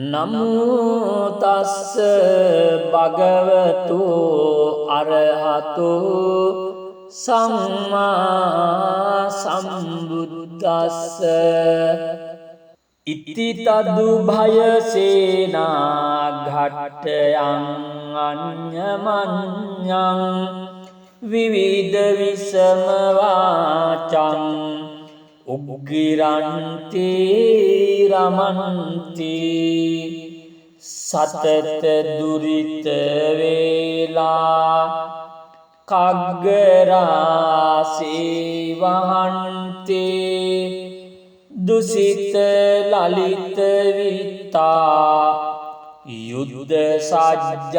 නමෝ තස්ස භගවතු අරහතෝ සම්මා සම්බුද්දස්ස ඉති තදු භය සේනා ඝට්ටයං අඤ්ඤමඤ්ඤං විවිධ විසම වාචං උග්ගිරන්ති රමන්ති සතත දුරිත වේලා කග්ගරාසී වහන්ති දුසිත ලලිත විතා යුද්ධ සජ්ජායේසුම්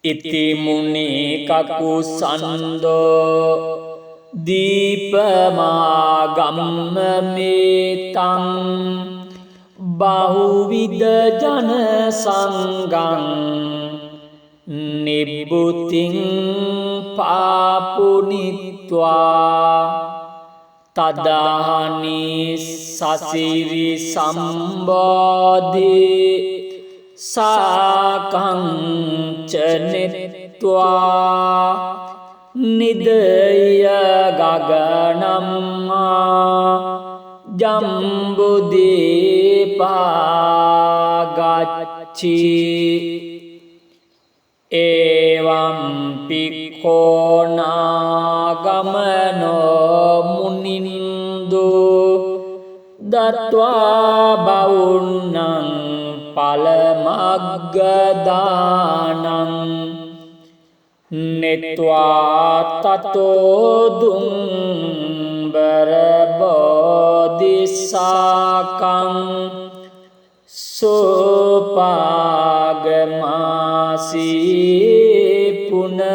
ඉති මුනි කකුසන්දෝ දීපමාගම්ම මේතං බහුවිද ජන සංගං නිබ්බුතින් පාපුනිත්වා තදාහනි සසිරි සම්බෝධි සාකංචනෙත්වා නිදය ගගනම්මා ජම්බුදීපාගච්චි එවම් පික්ඛෝනාගමනෝ මුනින්දු දත්වා බවුන්නං පලමග්ගදානං නෙත්වා තතෝ දුම්බර බෝධිසාකං සෝපාගමාසී පුනජම්බුදීපං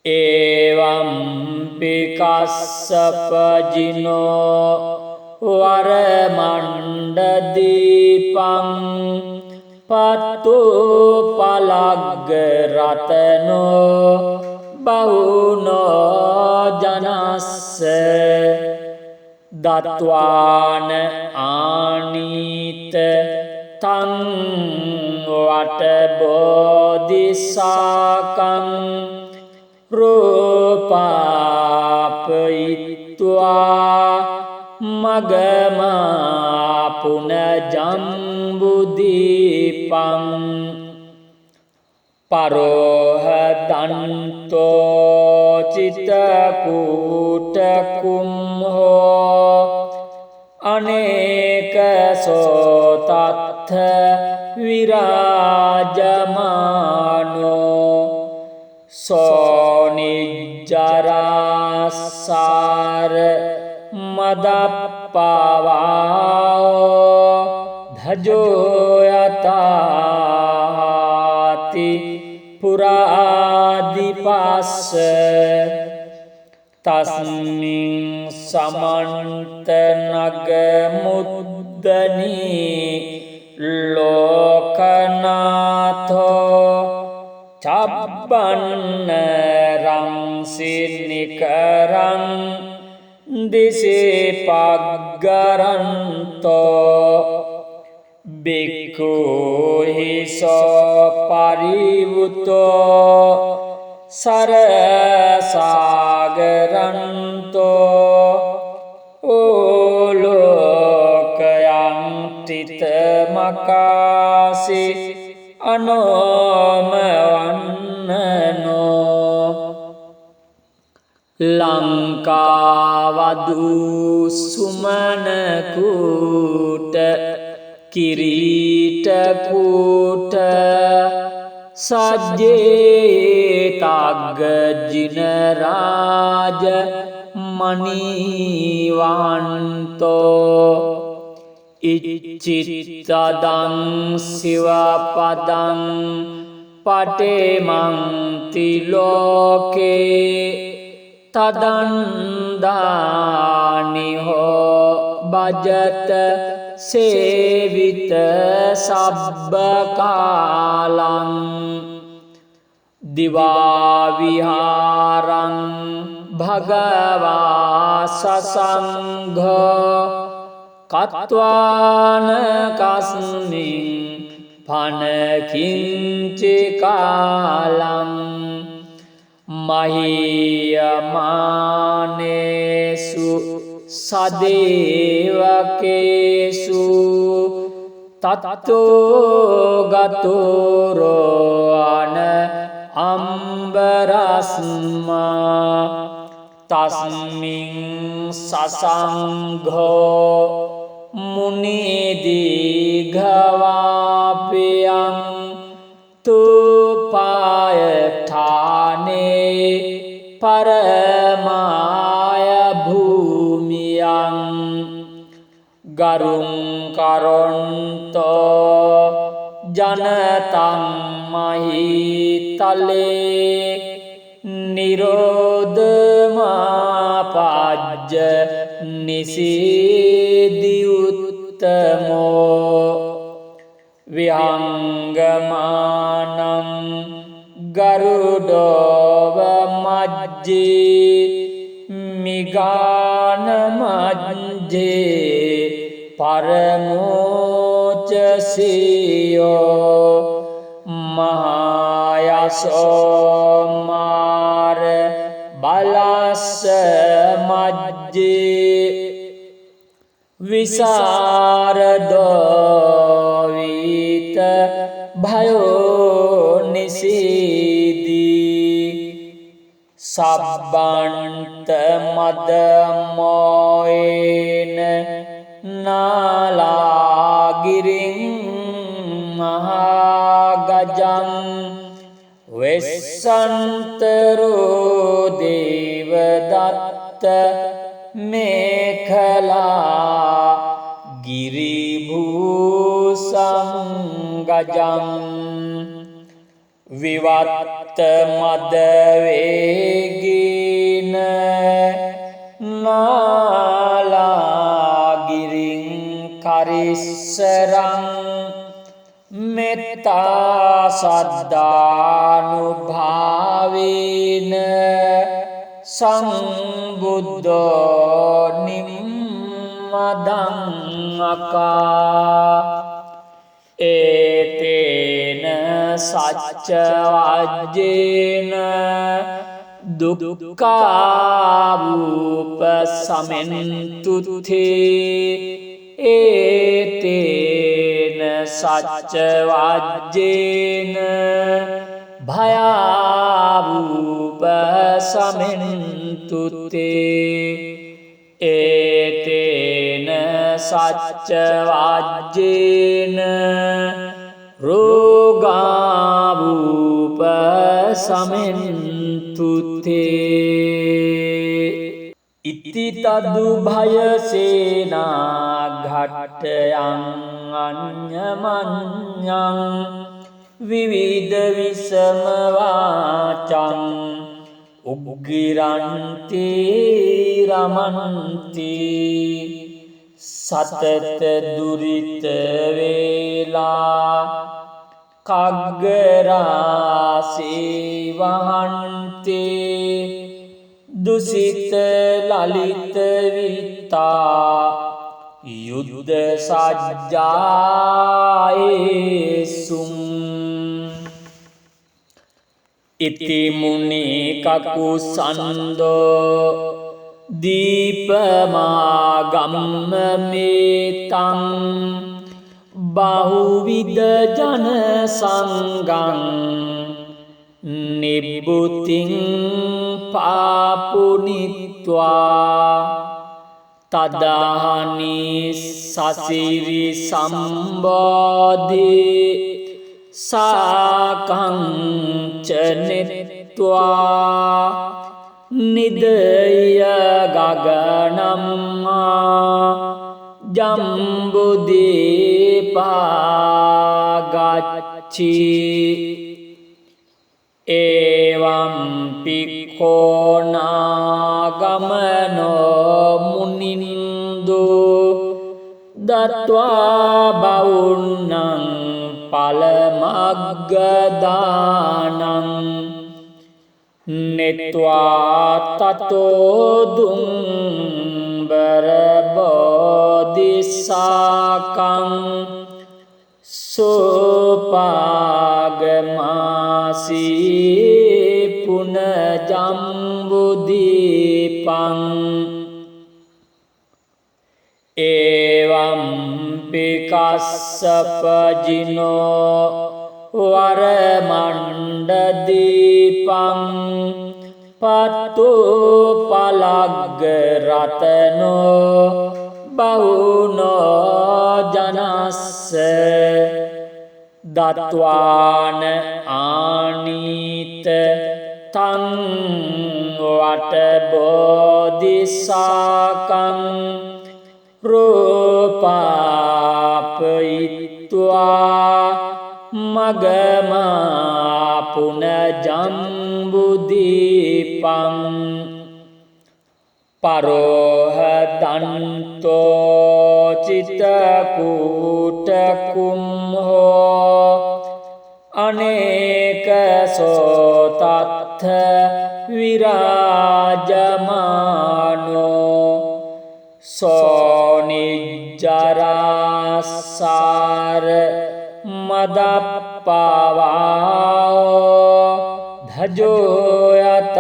එවම් පිකස්සපජිනෝ වරමණ්ඩදීපං පත්තු පලග්ග රතනෝ බහුනෝ ජනස්ස දත්වාන ආනීත තං වටබෝධිසාකං රූපාපයිත්වා මගමා පුනජම්බුදීපං පරෝහදන්තෝ චිතකූටකුම්හෝ අනේක සෝතත්ථ විරාජමානෝ සෝනිජ්ජරාසාර මදප්පවාෝ ධජෝයතාති පුරාදිපස්ස තස්මින් සමන්ත නග මුද්දනී ලෝකනාථෝ චබ්බන්න රංසිනිකරං දිසේ පග්ගරන්තෝ බික්ඛු හිසෝ පරිවුතෝ සරසාගරන්තෝ ඕලෝකයන් තිතමකාසි අනෝමවන්නනෝ ලංකාවදු සුමනකූට කිරීටකූට සජ්ජේතග්ග ජිනරාජ මනීවන්තෝ ඉච්චිත්තදං සිවපදං පටේමන්ති ලෝකේ තදන්දානිහෝ භජත සේවිත සබ්බකාලං දිවා විහාරං භගවා සසංඝෝ කତ୍වාන කස්මින් පනකින්චි කාලං මහියමානේසු සදේවකේසු තත්තෝ ගතෝරෝන අම්බරස්මා තස්මින් සසංඝෝ මුනිදීඝවාපියං තුපායඨානේ පරමාය භූමියං ගරුං කරොන්තෝ ජනතං මහිතලේ නිරෝධමාපජ්ජ නිසීදියුත්තමෝ විහංගමානං ගරුඩෝව මජ්ජේ මිගාන මජ්ජේ පරමෝචසියෝ මහායසෝමාර බලස්ස මජ්ජේ විසරදෝවිත භයෝ නිසීදී සබ්බන්ත මදමෝයන නාලාගිරින් මහාගජං වෙස්සන්තරෝ දේවදත්ත මේඛලා ගිරිභූසංගජං විවත්ත මදවේගීන නාලාගිරින් කරිස්සරං මෙත්තා සද්ධානුභාවේන සංබුද්ධෝ නිම්මදං අකා ඒතේන සච්ච වජ්ජේන දුක්ඛාවූප සමෙන්තුතේ ඒතේන සච්ච වජ්ජේන භයාවූප සමෙන්තුතේ ඒතේන සච්ච වජ්ජේන රෝගාවූප සමෙන්තුතේ ඉති තදු භයසේනා ඝට්ටයං අඤ්ඤමඤ්ඤං විවිධ විසම වාචං උග්ගිරන්ති රමන්ති සතත දුරිත වේලා කග්ගරාසී වහන්ති දුසිත ලලිත විත්තා යුද්ධ සජ්ජායේසුම් ඉති මුනි කකුසන්දෝ දීපමාගම්ම මේතං බහුවිද ජන සංගං නිබ්බුතින් පාපුනිත්වා තදානි සසිරි සම්බෝධි සාකංචනෙත්වා නිදය ගගනම්මා ජම්බුදීපාගච්චි එවං පික්ඛෝනාගමනෝ මුනින්දු දත්වා බවුන්නං පලමග්ගදානං netva tato dumbara bodhisakang sopagamasi punajambudipang evam pikassapajino varamandadipang pattu palaggaratano bahuno janassa datvana anita tang vata bodhisakang rupapayitva magama punajambudipang parohadanto citakuttakumho aneka sotatha virajamano sonijjarasar madapavao dhajoyatati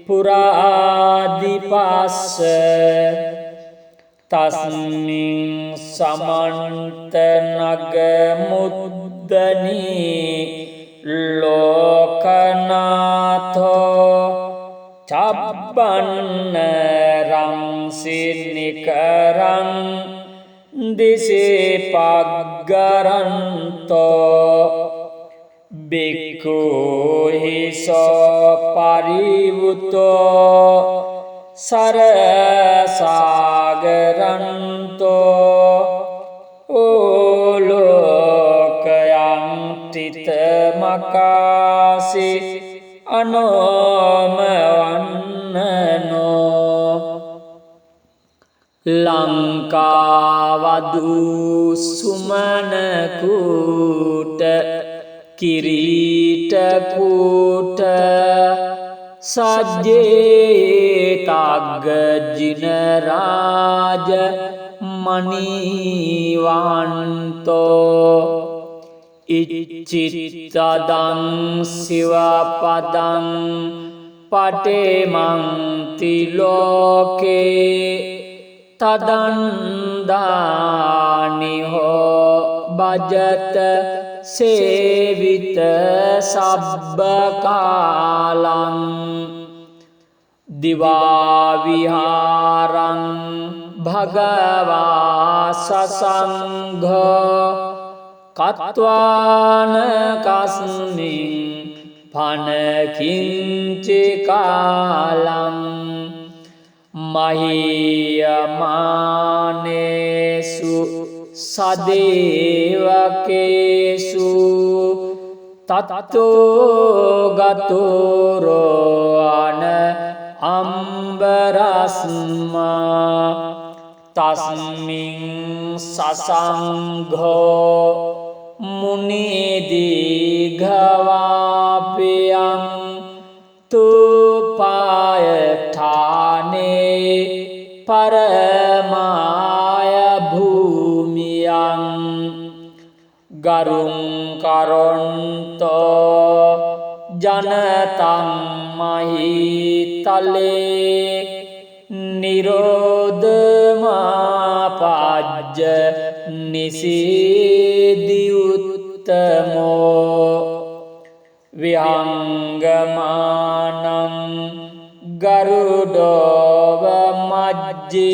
puradipassa tasmin samantanagamudani lokanatho cabbanna rangsinnikarang dise paggaranto bhikkhu hiso parivutto sarasagaranto olokayang titamakasi anomavannano Lankavadu sumanakuta kiritakuta sajjetagajinaraja manivanto iccitadang sivapadang patemanti loke tadandani ho bhajata sevita sabbakalang divaviharang bhagava sasangha katwana kasmin panakinci kalang mahiyamanesu sadevakesu tatto gatoro ana ambarasma tasmin sasangho munidhighavapiyam tupayatthane paramaya bhumiyang garung karonto janatang mahitale nirodhamapajja nisidiyuttamo vihangamanam garudova majje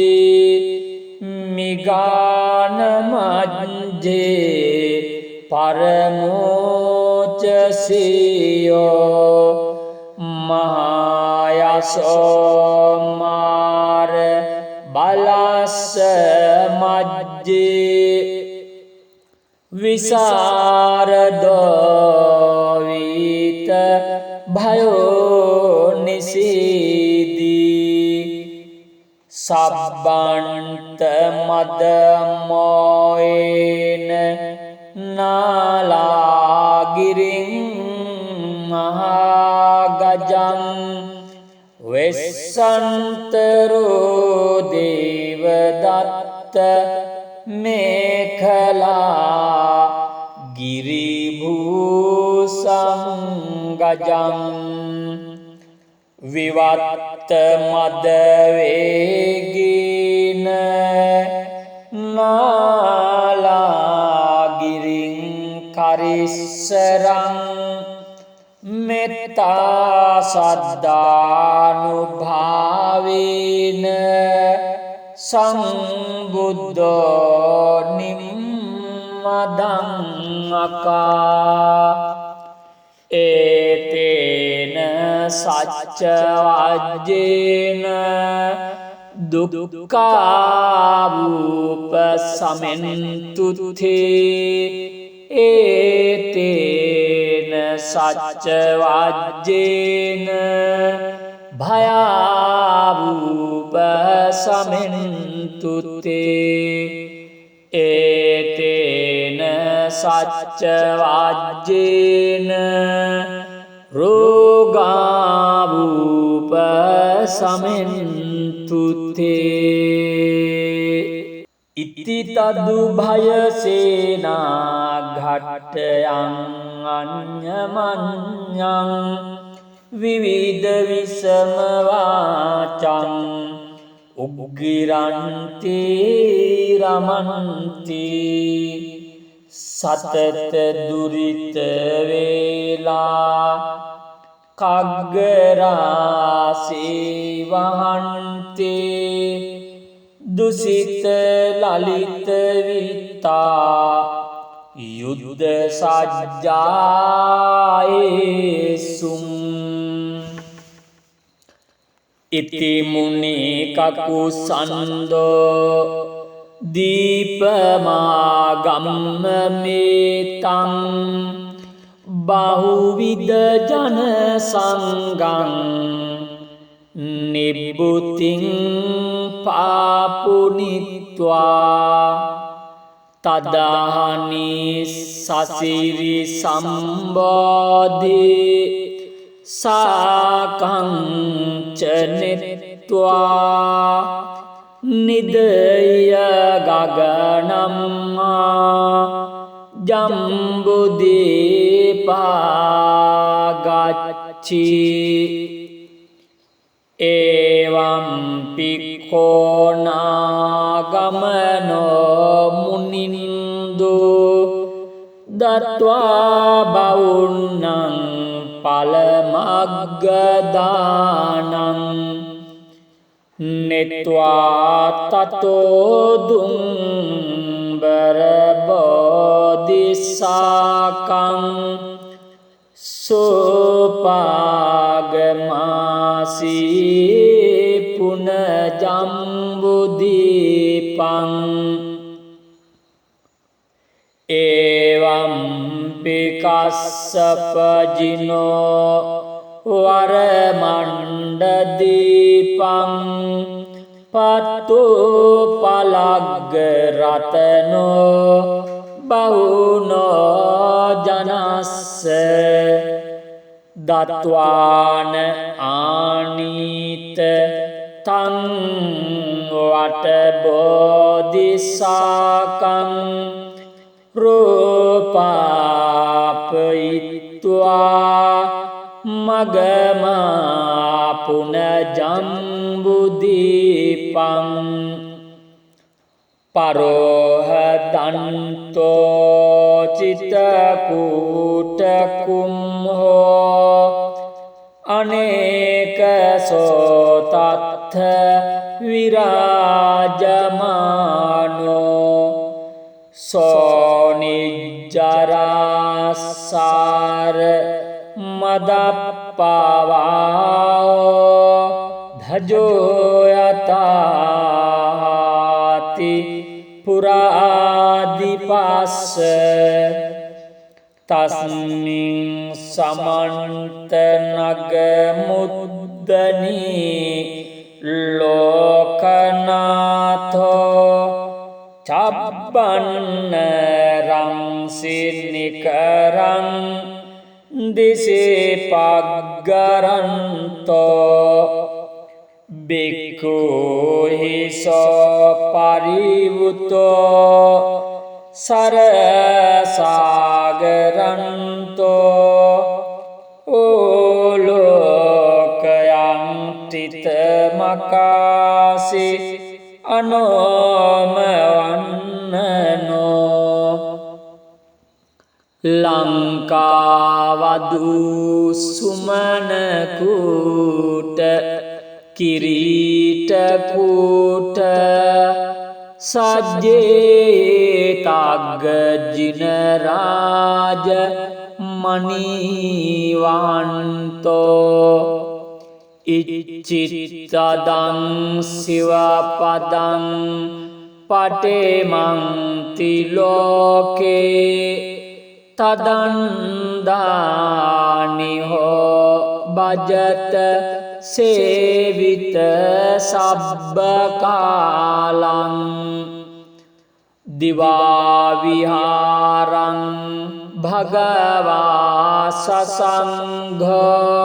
migana majje paramocasiyo mahayasomar balasa majje visaradovita bhayo nisidi sabbanta madamoena nalagiring වෙස්සන්තරෝ Devadatta මේඛලා ගිරිභූසංගජං විවත්ත මදවේගීන නාලාගිරින් කරිස්සරං මෙත්තා සද්ධානුභාවේන සංබුද්ධෝ නිම්මදං අකා ඒතේන සච්ච වජ්ජේන දුක්ඛාවූප සමෙන්තුතේ ඒතේන සච්ච වජ්ජේන භයාවූප සමෙන්තුතේ ඒතේන සච්ච වජ්ජේන රෝගාවූප සමෙන්තුතේ ඉති තදු භයසේනා ඝට්ටයං අඤ්ඤමඤ්ඤං විවිධ විසම වාචං උග්ගිරන්ති රමන්ති සතත දුරිත වේලා කග්ගරාසී වහන්ති දුසිත ලලිත විත්තා යුද්ධ සජ්ජායේසුම් ඉති මුනි කකුසන්දෝ දීපමාගම්ම මේතං බහුවිද ජන සංගං නිබ්බුතින් පාපුනිත්වා තදාහනි සසිරි සම්බෝධි සාකංචනෙත්වා නිදය ගගනම්මා ජම්බුදීපාගච්චි එවම් පික්ඛෝනාගමනෝ මුනින්දු දත්වා බවුන්නං පලමග්ගදානං නෙත්වා තතෝ දුම්බර බෝධිසාකං සෝපාගමාසී පුනජම්බුදීපං එවම් පිකස්සපජිනෝ වරමණ්ඩදීපං පත්තෝ පලග්ග රතනෝ බහුනෝ ජනස්ස දත්වාන ආනීත තං වටබෝධිසාකං රූපාපයිත්වා මගමා පුනජම්බුදීපං පරෝහදන්තෝ චිතකූටකුම්හෝ අනේක සෝතත්ථ විරාජමානෝ සෝනිජ්ජරාසාර මදප්පවාෝ ධජෝයතාති පුරාදිපස්ස තස්මින් සමන්ත නග මුද්දනී ලෝකනාථෝ චබ්බන්න රංසිනිකරං දිසේ පග්ගරන්තෝ බික්ඛු හිසෝ පරිවුතෝ සරසාගරන්තෝ ඕලෝකයන් තිතමකාසි අනෝමවන්නනෝ ලංකාවදු සුමනකුට කිරීටකුට සජ්ජේතග්ග ජිනරාජ මනීවන්තෝ ඉච්චිත්තදං සිවපදං පටේමන්ති ලෝකේ තදන්දානිහෝ බජත සේවිත සබ්බකාලං දිවාවිහාරං භගවා සසංඝෝ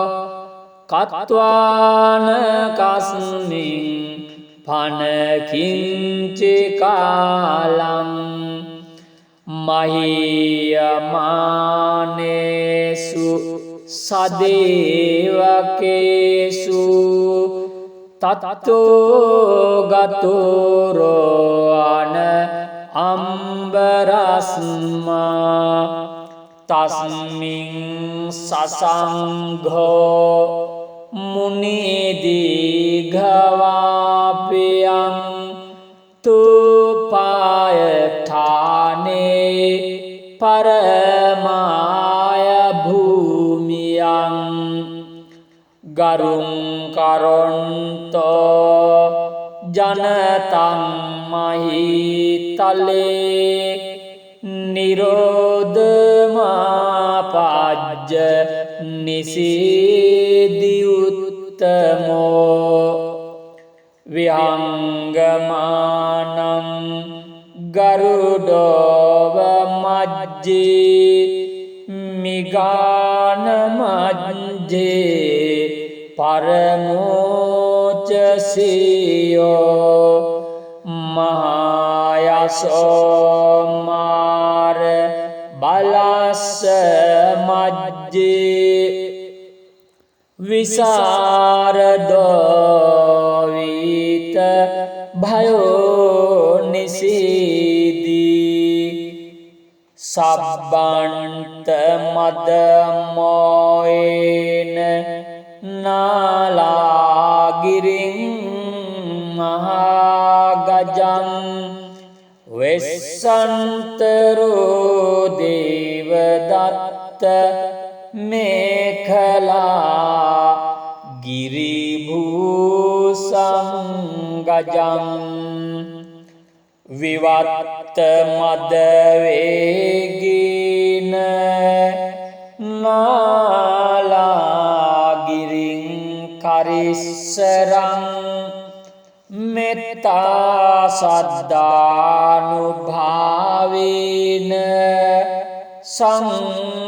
කତ୍වාන කස්මින් පනකිංචිකාලං මහියමානේසු සදේවකේසු තත්තෝ ගතෝරෝන අම්බරස්මා තස්මින් සසංඝෝ මුනිදීඝවාපියං තුපායඨානේ පරමාය භූමියං ගරුං කරොන්තෝ ජනතං මහිතලේ නිරෝධමාපජ්ජ නිසීදියුත්තමෝ විහංගමානං ගරුඩෝව මජ්ජේ මිගාන මජ්ජේ පරමෝචසියෝ මහායසෝමාර බලස්ස මජ්ජේ විසරදෝවිත භයෝ නිසීදී සබ්බන්ත මදමෝයන නාලාගිරින් මහාගජං වෙස්සන්තරෝ දේවදත්ත මේඛලා ගිරිභූසංගජං විවත්ත මදවේගීන නාලාගිරින් කරිස්සරං මෙත්තා සද්ධානුභාවේන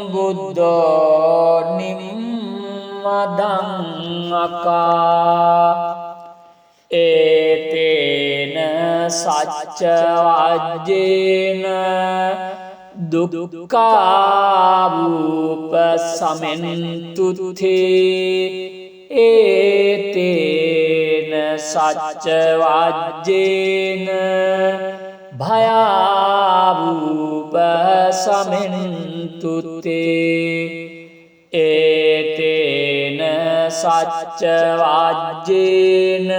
සංබුද්ධෝ නිම්මදං අකා ඒතේන සච්ච වජ්ජේන දුක්ඛාවූප සමෙන්තුතේ ඒතේන සච්ච වජ්ජේන භයාවූප සමෙන්තුතේ ඒතේන සච්ච වජ්ජේන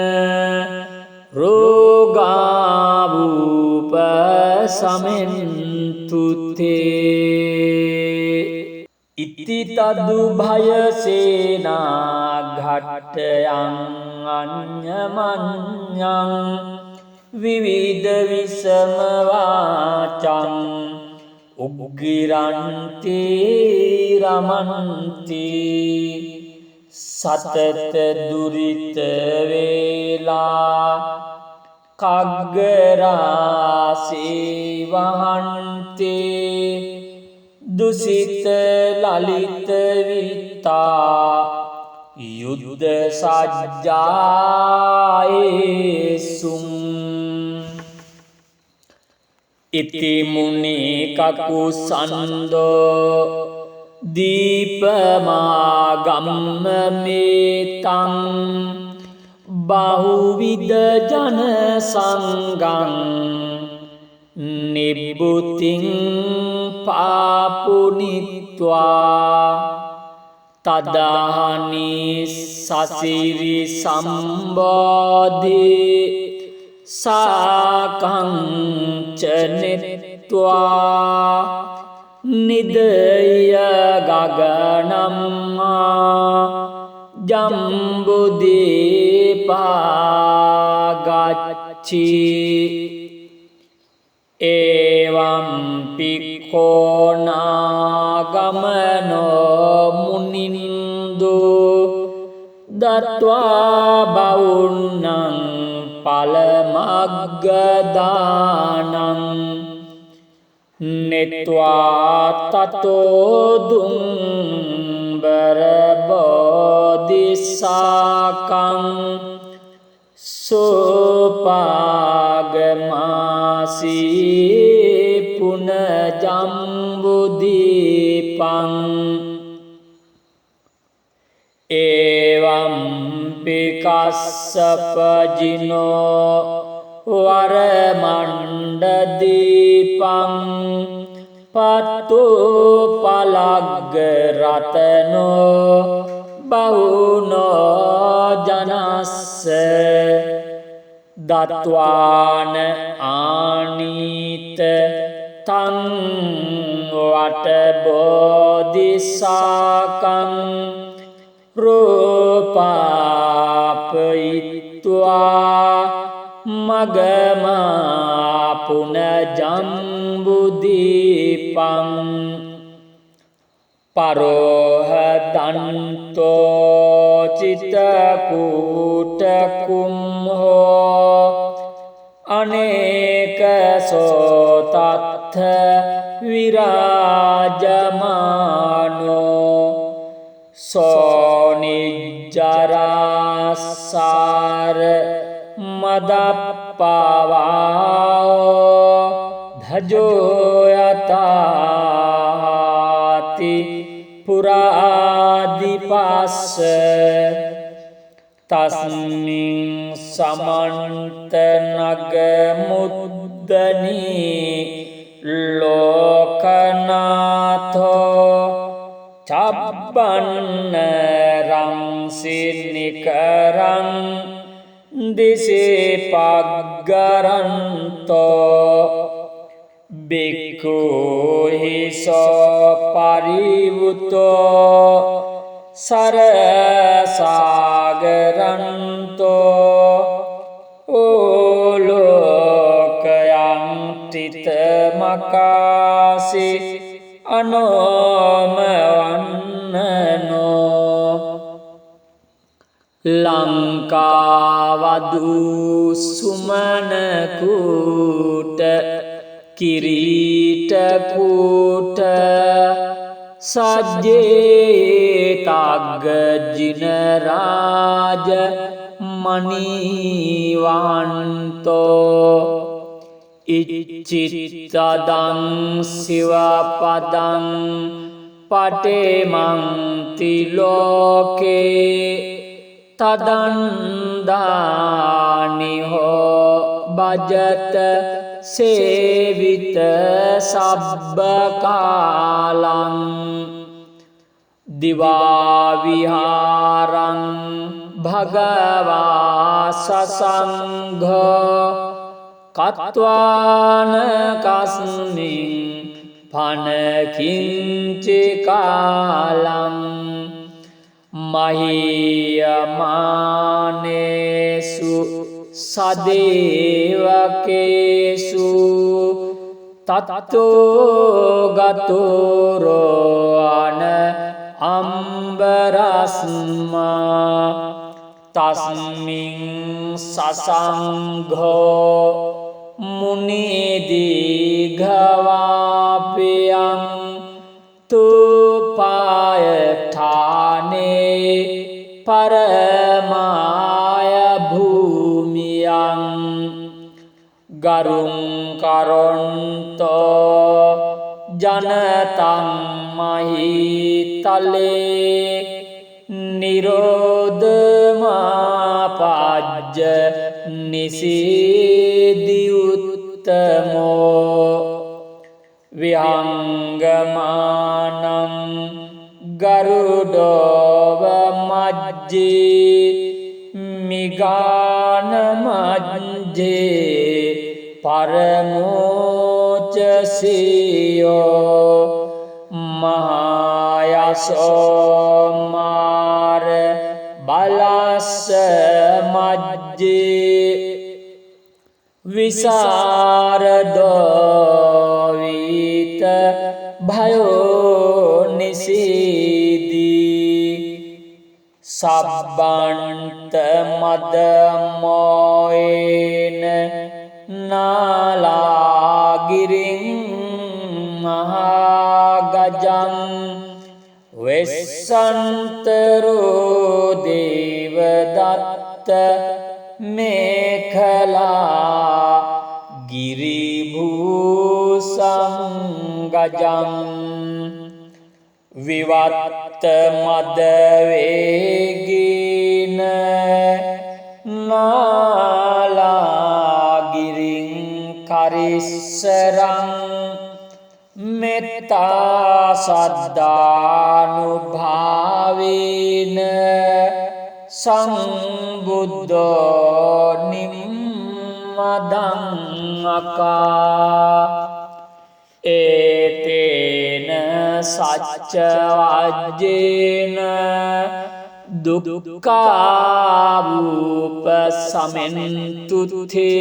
රෝගාවූප සමෙන්තුතේ ඉති තදු භයසේනා ඝට්ටයං අඤ්ඤමඤ්ඤං විවිධ විසම වාචං උග්ගිරන්ති රමන්ති සතත දුරිත වේලා කග්ගරාසී වහන්තේ දුසිත ලලිත විතා යුද්ධ සජ්ජායේසුං ඉති මුනි කකුසන්දෝ දීපමාගම්ම මේතං බහුවිද ජන සංගං නිබ්බුතින් පාපුනිත්වා තදාහනි සසිරි සම්බෝධි සාකං චනෙත්වා නිදය ගගනම්මා ජම්බුදීපාගච්චි එවම් පික්ඛෝනාගමනෝ මුනින්දු දත්වා බවුන්නං පලමග්ගදානං නෙත්වා තතෝ දුම්බර බෝධිසාකං සෝපාගමාසී පුනජම්බුදීපං එවම් පිකස්සපජිනෝ වරමණ්ඩදීපං පත්තු පලග්ග රතනෝ බහුනෝ ජනස්ස දත්වාන ආනීත තං වටබෝධිසාකං රූපාපයිත්වා මගමා පුනජම්බුදීපං පරෝහදන්තෝ චිතකූටකුම්හෝ අනේක සෝතත්ථ විරාජමානෝ සෝනිජ්ජරාසාර මදප්පවාෝ ධජෝයතාති පුරාදිපස්ස තස්මින් සමන්ත නගමුද්දනී ලෝකනාථෝ චබ්බන්න රංසිනිකරං දිසේ පග්ගරන්තෝ බික්ඛුහිසෝ පරිවුතෝ සරසාගරන්තෝ ඕලෝකයන් තිතමකාසි අනෝමවන්නනෝ ලංකාවදු සුමනකූට කිරීටකූට සජ්ජේතග්ග ජිනරාජ මනීවන්තෝ ඉච්චිත්තදං සිවපදං පටේමන්ති ලෝකේ තදන්දානිහෝ භජත සේවිත සබ්බකාලං දිවාවිහාරං භගවා සසංඝෝ කତ୍වාන කස්මින් පනකිංචිකාලං මහියමානේසු සදේවකේසු තත්තෝ ගතෝරෝන අම්බරස්මා තස්මින් සසංඝෝ මුනිදීඝවාපියං තුපායඨානේ පර ගරුං කරොන්තෝ ජනතං මහිතලේ නිරෝධමාපජ්ජ නිසීදියුත්තමෝ විහංගමානං ගරුඩෝව මජ්ජේ මිගාන මජ්ජේ පරමෝචසියෝ මහායසෝමාර බලස්ස මජ්ජේ විසරදෝවිත භයෝ නිසීදී සබ්බන්ත මදමෝයන නාලාගිරින් මහාගජං වෙස්සන්තරෝ දේවදත්ත මේඛලා ගිරිභූසංගජං විවත්ත මදවේගීන නාලාගිරින් කරිස්සරං මෙත්තා සද්ධානුභාවේන සම්බුද්ධෝ නිම්මදං අකා ඒතේන සච්ච වජ්ජේන දුක්ඛාවූප සමෙන්තුතේ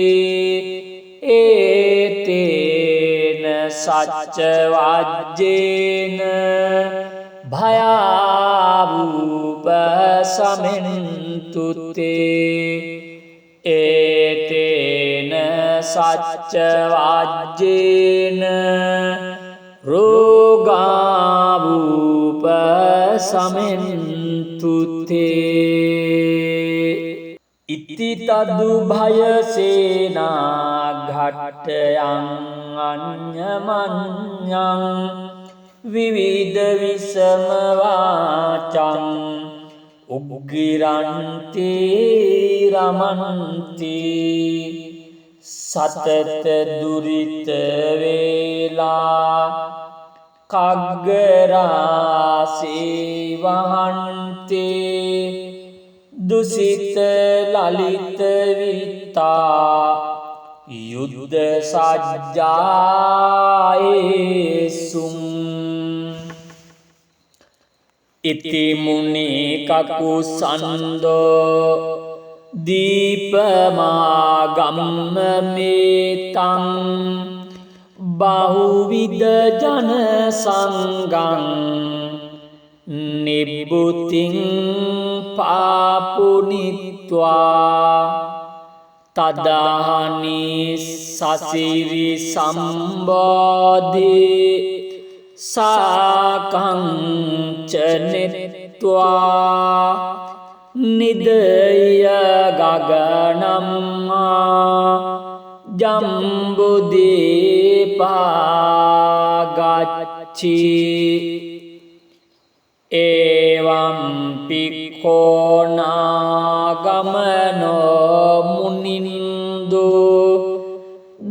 ඒතේන සච්ච වජ්ජේන භයාවූප සමෙන්තුතේ ඒතේන සච්ච වජ්ජේන රෝගාවූප සමෙන්තුතේ ඉතිතදු භයසේනා ඝට්ටයං අඤ්ඤමඤ්ඤං විවිධ විසම වාචං උග්ගිරන්ති රමන්ති සතත දුරිත වේලා කග්ගරාසී වහන්ති දුසිත ලලිත විතා යුද්ධ සජ්ජායේසුම් ඉති මුනි කකුසන්දෝ දීපමාගම්ම මේතං බහුවිද ජන සංගං නිබ්බුතින් පාපුනිත්වා තදාහනි සසිරි සම්බෝධි සාකංචනෙත්වා නිදය ගගනම්මා ජම්බුදීපාගච්චි එවම් පික්ඛෝනාගමනෝ මුනින්දු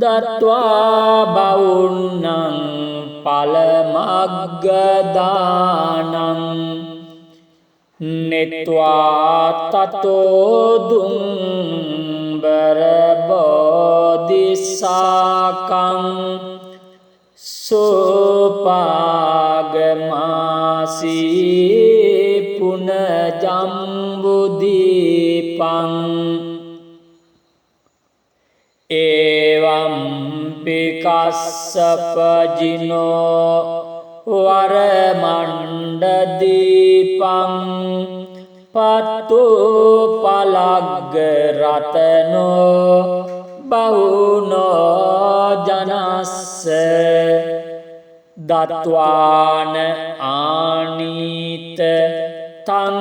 දත්වා බවුන්නං පලමග්ගදානං නෙත්වා තතෝ දුම්බර බෝධිසාකං සෝපාගමාසී පුනජම්බුදීපං එවම් පිකස්සපජිනෝ වරමණ්ඩදීපං පත්තු පලග්ග රතනෝ බහුනෝ ජනස්ස දත්වාන ආනීත තං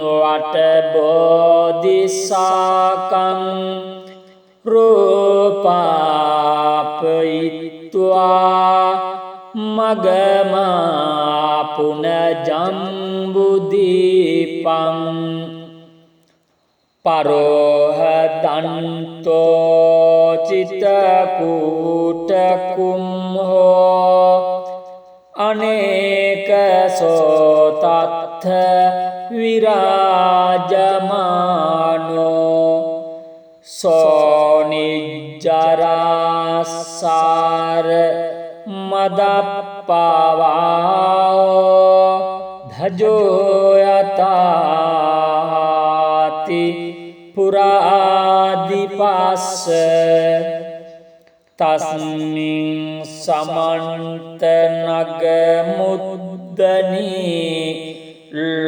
වට බෝධිසාකං රූපාපයිත්වා මගමා පුනජම්බුදීපං පරෝහදන්තෝ චිතකූටකුම්හෝ අනේක සෝතත්ථ විරාජමානෝ සෝනිජ්ජරාසාර මදප්පවාෝ ධජෝයතාති පුරාදිපස්ස තස්මින් සමන්ත නග මුද්දනී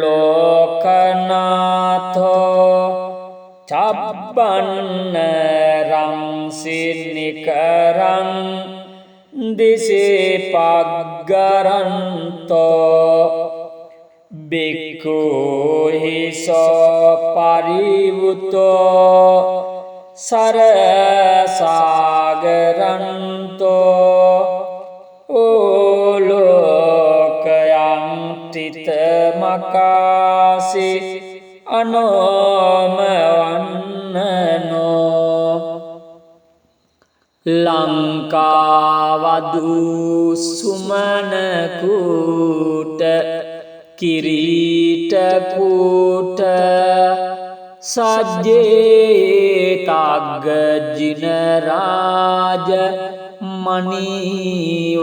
ලෝකනාථෝ චබ්බන්න රංසිනිකරං දිසේ පග්ගරන්තෝ බික්ඛුහිසෝ පරිවුතෝ සරසාගරන්තෝ ඕලෝකයන් තිතමකාසි අනෝමවන්නනෝ ලංකාවදු සුමනකූට කිරීටකූට සජ්ජේතග්ග ජිනරාජ මනීවන්තෝ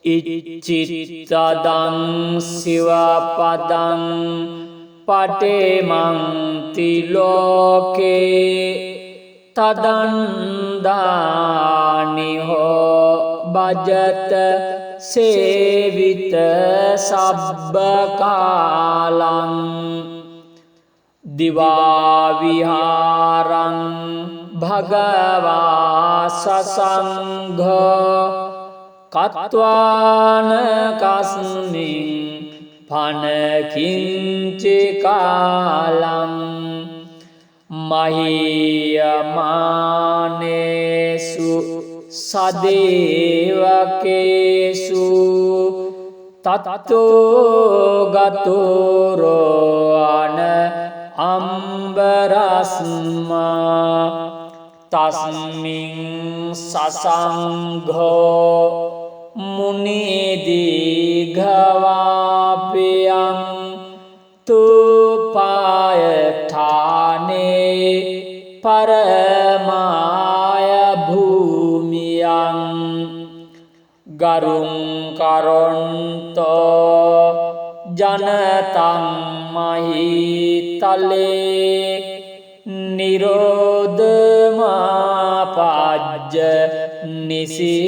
ඉච්චිත්තදං සිවපදං පටේමන්ති ලෝකේ තදන්දානිහෝ භජත සේවිත සබ්බකාලං දිවාවිහාරං භගවා සසංඝෝ කତ୍වාන කස්මින් පනකිංචිකාලං මහියමානේසු සදේවකේසු තත්තෝ ගතෝරෝන අම්බරස්මා තස්මින් සසංඝෝ මුනිදීඝවාපියං තුපායඨානේ පරමාය භූමියං ගරුං කරොන්තෝ ජනතං මහිතලේ නිරෝධමාපජ්ජ නිසීදියුත්තමෝ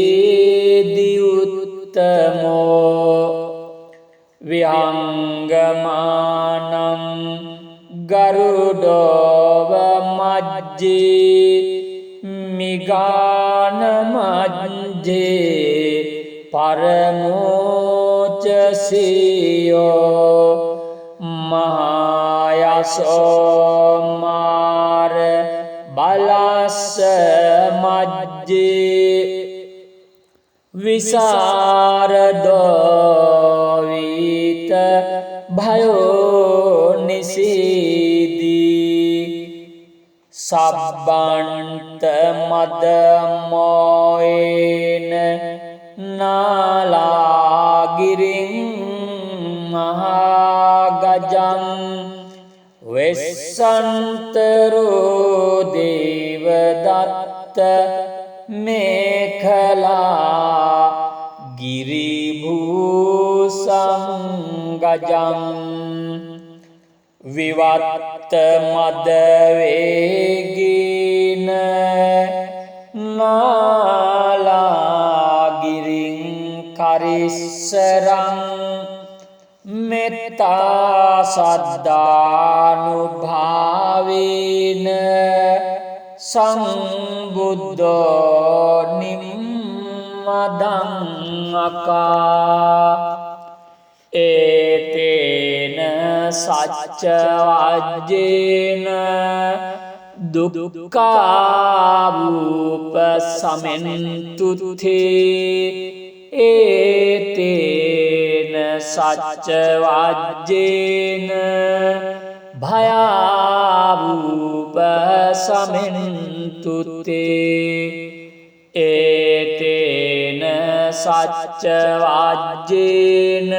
විහංගමානං ගරුඩෝව මජ්ජේ මිගාන මජ්ජේ පරමෝචසියෝ මහායසෝමාර බලස්ස මජ්ජේ විසරදෝවිත භයෝ නිසීදී සබ්බන්ත මදමෝයන නාලාගිරින් මහාගජං වෙස්සන්තරෝ දේවදත්ත මේඛලා ගිරිභූසංගජං විවත්ත මදවේගීන නාලාගිරින් කරිස්සරං මෙත්තා සද්ධානුභාවේන සංබුද්ධෝ නිම්මදං අකා ඒතේන සච්ච වජ්ජේන දුක්ඛාවූප සමෙන්තුත්තේ ඒතේන සච්ච වජ්ජේන භයාවූප සමෙන්තුත්තේ ඒතේන සච්ච වජ්ජේන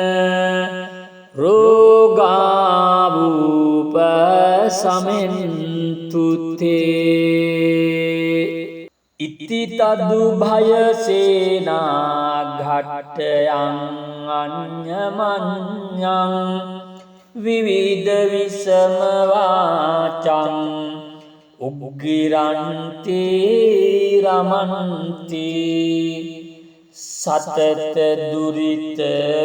රෝගාවූප සමෙන්තුත්තේ ඉති තදු භයසේනා ඝට්ටයං අඤ්ඤමඤ්ඤං විවිධ විසම වාචං උග්ගිරන්ති රමන්ති සතත දුරිත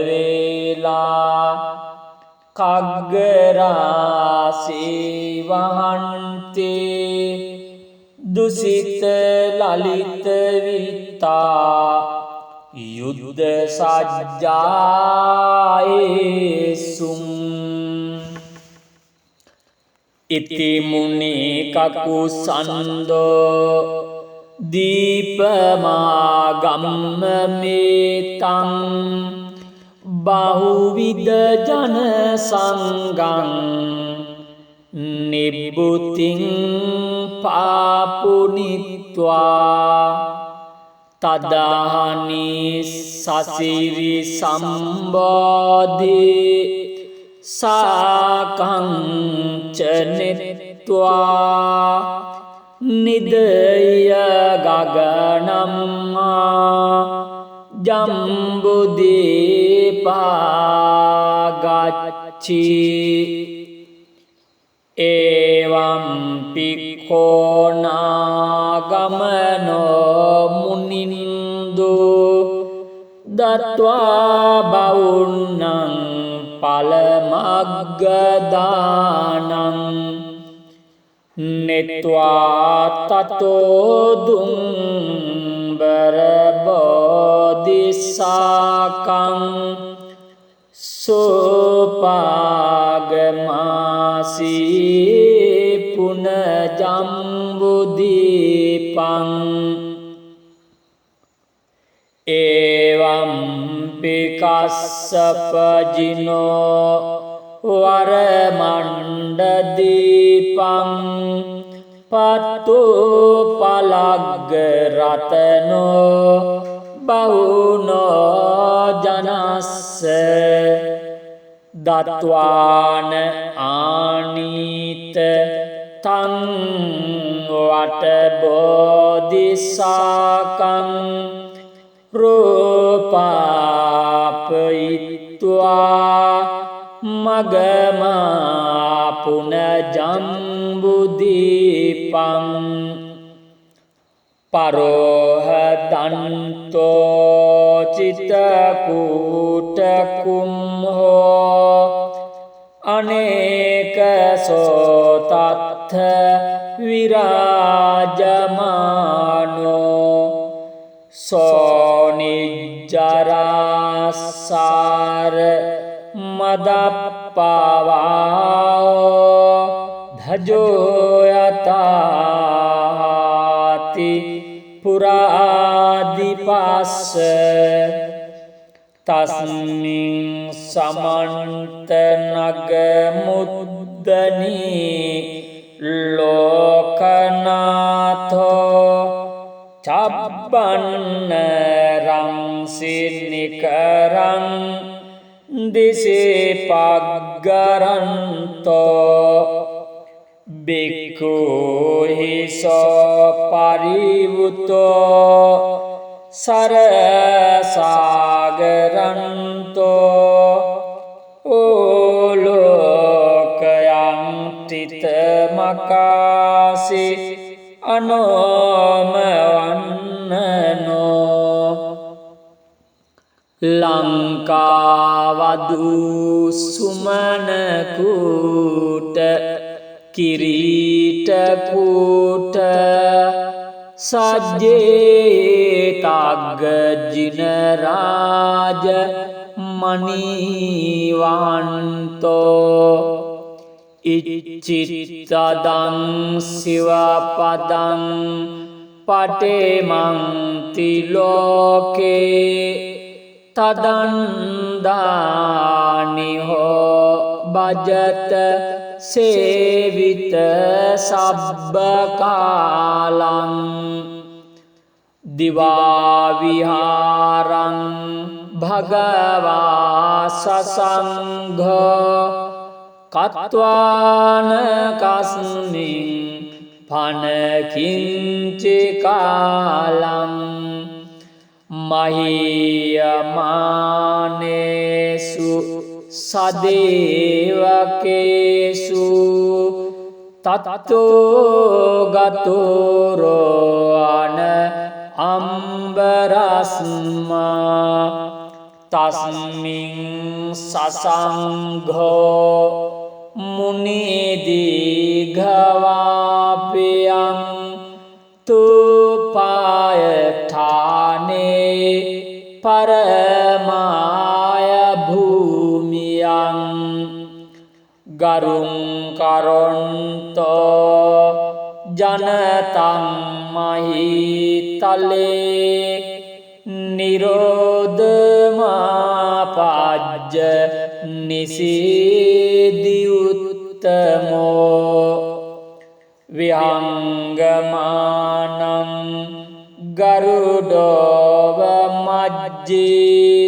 වේලා කග්ගරාසී වහන්තේ දුසිත ලලිත විත්තා යුද්ධ සජ්ජායේසුම් ඉති මුනි කකුසන්දෝ දීපමාගම්ම මේතං බහුවිද ජන සංගං නිබ්බුතින් පාපුනිත්වා තදාහනි සසිරි සම්බෝධි සාකංචනෙත්වා නිදය ගගනම්මා ජම්බුදීපාගච්චි එවම් පික්ඛෝනාගමනෝ මුනින්දු දත්වා බවුන්නං පලමග්ගදානං නෙත්වා තතෝ දුම්බර බෝධිසාකං සෝපාගමාසී පුනජම්බුදීපං එවම් පිකස්සපජිනෝ වරමණ්ඩදීපං පත්තු පලග්ග රතනෝ බහුනෝ ජනස්ස දත්වාන ආනීත තං වටබෝධිසාකං රූපාපයිත්වා මගමා පුනජම්බුදීපං පරෝහදන්තෝ චිතකූටකුම්හෝ අනේක සෝතත්ථ විරාජමානෝ සෝනිජ්ජරාසාර මදප්පවාෝ ධජෝයතාති පුරාදිපස්ස තස්මින් සමන්ත නග මුද්දනී ලෝකනාථෝ චබ්බන්න රංසිනිකරං දිසේ පග්ගරන්තෝ බික්ඛු හිසෝ පරිවුතෝ සරසාගරන්තෝ ඕලෝකයන් තිතමකාසි අනෝමවන්නනෝ ලංකාවදු සුමනකූට කිරීටකූට සජ්ජේතග්ග ජිනරාජ මනීවන්තෝ ඉච්චිත්තදං සිවපදං පටේමන්ති ලෝකේ තදන්දානිහෝ භජත සේවිත සබ්බකාලං දිවාවිහාරං භගවා සසංඝෝ කତ୍වාන කස්මින් පනකිංචිකාලං මහියමානේසු සදේවකේසු තත්තෝගතෝරෝන අම්බරස්මා තස්මින් සසංඝෝ මුනිදීඝවාපියං තුපායඨානේ පරමාය භූමියං ගරුං කරොන්තෝ ජනතං මහිතලේ නිරෝධමාපජ්ජ නිසීදියුත්තමෝ විහංගමානං ගරුඩෝව මජ්ජේ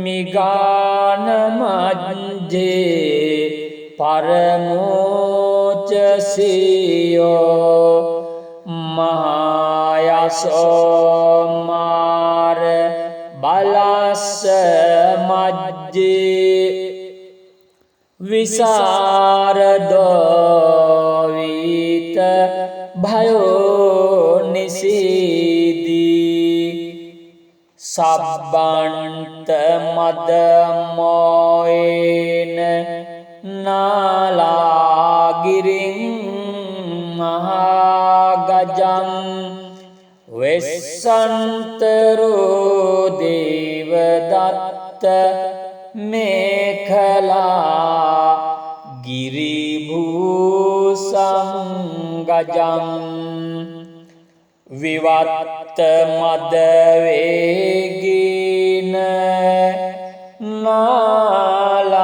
මිගාන මජ්ජේ පරමෝචසියෝ මහායසෝමාර බලස්ස මජ්ජේ විසරදෝවිත භයෝනිසීදී සබ්බන්ත මදමෝයන නාලාගිරින් මහාගජං වෙස්සන්තරෝ දේවදත්ත මේඛලා ගිරිභූසංගජං විවත්ත මදවේගීන නාලාගිරින්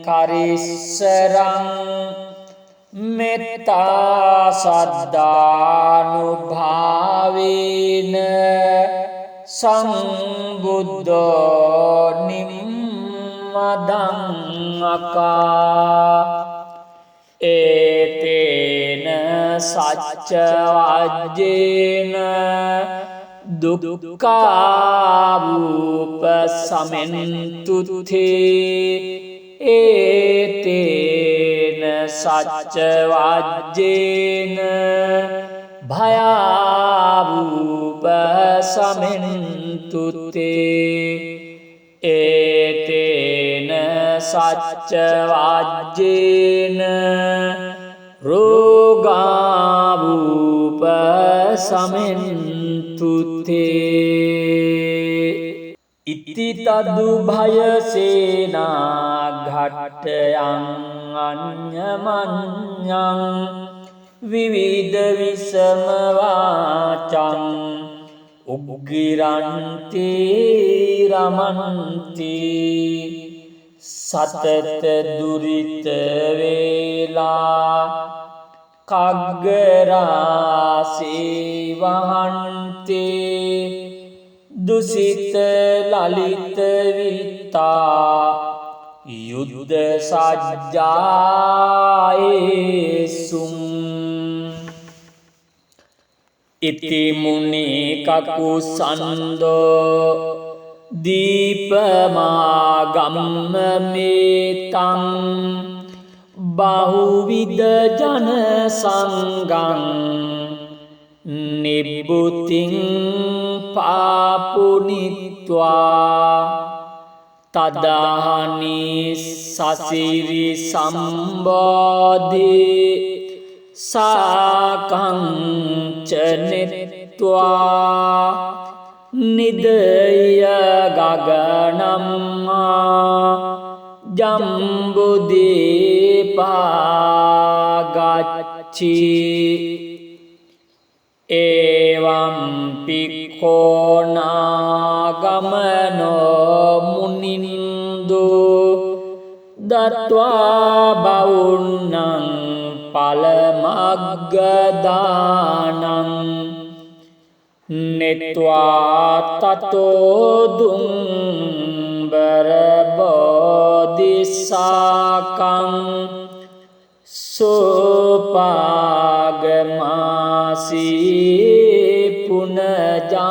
කරිස්සරං මෙත්තා සද්ධානුභාවේන සංබුද්ධෝ නිම්මදං අකා ඒතේන සච්ච වජ්ජේන දුක්ඛාවූප සමෙන්තුතේ ඒතේන සච්ච වජ්ජේන භයාවූප සමෙන්තුතේ ඒතේන සච්ච වජ්ජේන රෝගාවූප සමෙන්තුතේ ඉති තදු භයසේනා ඝට්ටයං අඤ්ඤමඤ්ඤං විවිධ විසම වාචං උග්ගිරන්ති රමන්ති සතත දුරිත වේලා කග්ගරාසී වහන්ති දුසිත ලලිත විත්තා යුද්ධ සජ්ජායේසුම් ඉති මුනි කකුසන්දෝ දීපමාගම්ම මේතං බහුවිද ජන සංගං නිබ්බුතින් පාපුනිත්වා තදානි සසිරි සම්බෝධි සාකංචනෙත්වා නිදය ගගනම්මා ජම්බුදීපාගච්චි එවං පික්ඛෝනාගමනෝ මුනින්දු දත්වා බවුන්නං පලමග්ගදානං නෙත්වා තතෝ දුම්බර බෝධිසාකං සෝපාගමාසී පුනජම්බුදීපං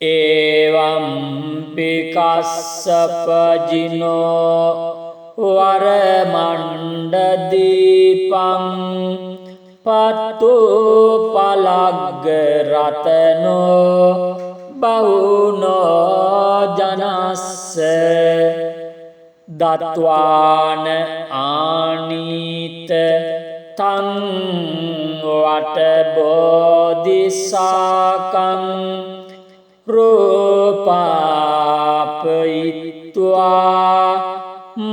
එවං පිකස්සපජිනෝ වරමණ්ඩදීපං පත්තු පලග්ග රතනෝ බහුනෝ ජනස්ස දත්වාන ආනීත තං වටබෝධිසාකං රූපාපයිත්වා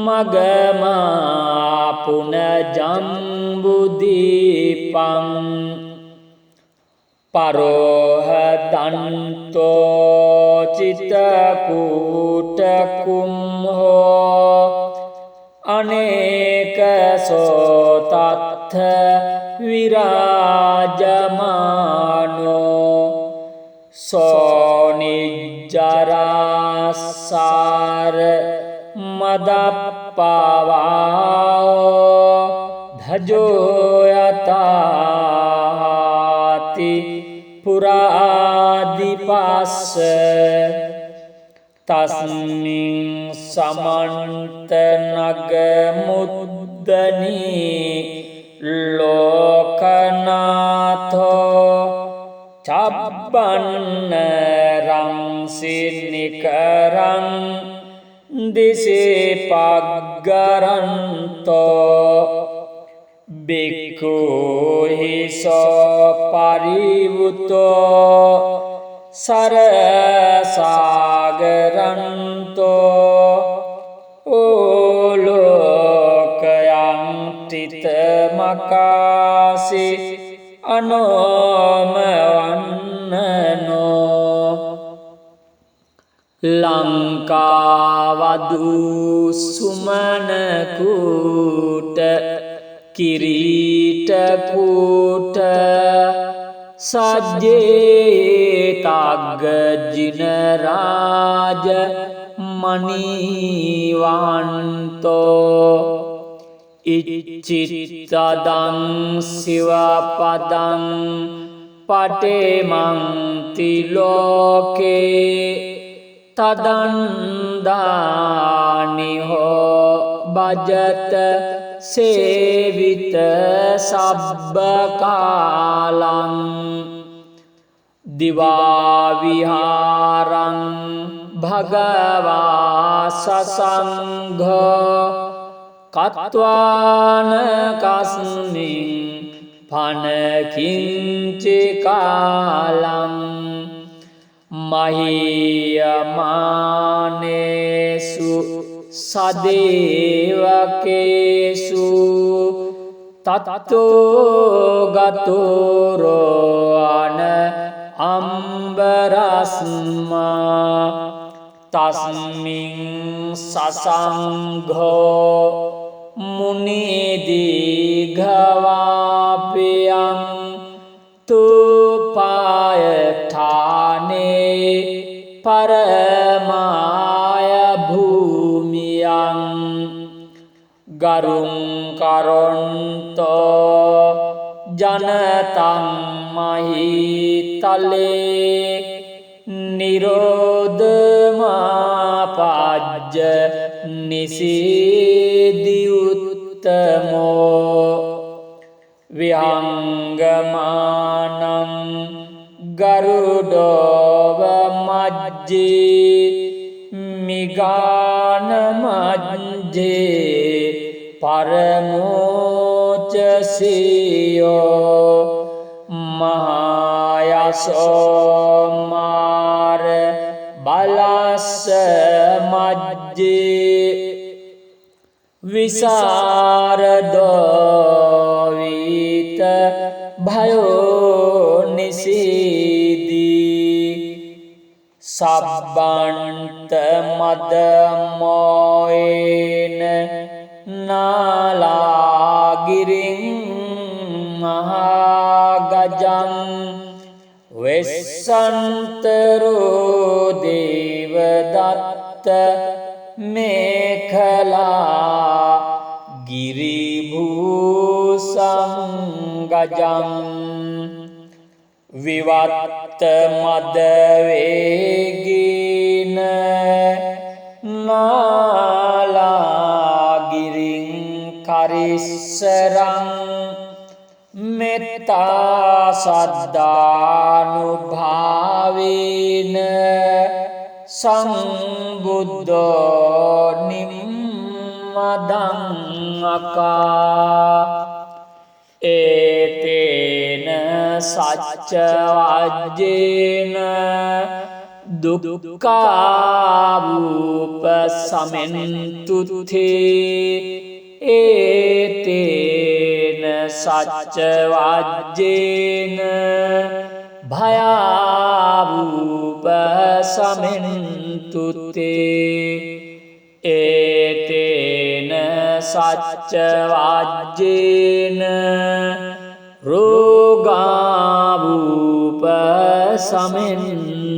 මගමා පුනජම්බුදීපං පරෝහදන්තෝ චිතකූටකුම්හෝ අනේකසෝ තත්ථ විරාජමානෝ සෝනිජ්ජරාසාර මදප්පවාෝ ධජෝයතාති පුරාදිපස්ස තස්මින් සමන්ත නගමුද්දනී ලෝකනාථෝ චබ්බන්න රංසිනිකරං දිසේ පග්ගරන්තෝ බික්ඛුහිසෝ පරිවුතෝ සරසාගරන්තෝ ඕලෝකයන් තිතමකාසි අනෝමවන්නනෝ ලංකාවදු සුමනකූට කිරීටකූට සජ්ජේතග්ග ජිනරාජ මනීවන්තෝ ඉච්චිත්තදං සිවපදං පටේමන්ති ලෝකේ තදන්දානිහෝ භජත සේවිත සබ්බකාලං දිවාවිහාරං භගවා සසංඝෝ කତ୍වාන කස්මින් පනකිංචිකාලං මහියමානේසු සදේවකේසු තත්තෝ ගතෝරෝන අම්බරස්මා තස්මින් සසංඝෝ මුනිදීඝවාපියං තුපායඨානේ පරමාය භූමියං ගරුං කරොන්තෝ ජනතං මහිතලේ නිරෝධමාපජ්ජ නිසීදියුත්තමෝ විහංගමානං ගරුඩෝව මජ්ජේ මිගාන මජ්ජේ පරමෝචසියෝ මහායසෝ මාර මජ්ජේ විසරදෝ විත භයෝ නිසීදී සබ්බන්ත මද මොයේන නාලාගිරින් මහාගජං වෙස්සන්තරෝ දේවදත්ත මේඛලා ගිරිභූසංගජං විවත්ත මද වේගීන නාලාගිරින් කරිස්සරං මෙත්තා සද්ධානුභාවේන සංබුද්ධෝ නිම්මදං අකා ඒතේන සච්ච වජ්ජේන දුක්ඛාවූප සමෙන්තුතේ ඒතේන සච්ච වජ්ජේන භයාවූප සමෙන්තුතේ ඒතේන සච්ච වජ්ජේන රෝගාවූප සමෙන්තුතේ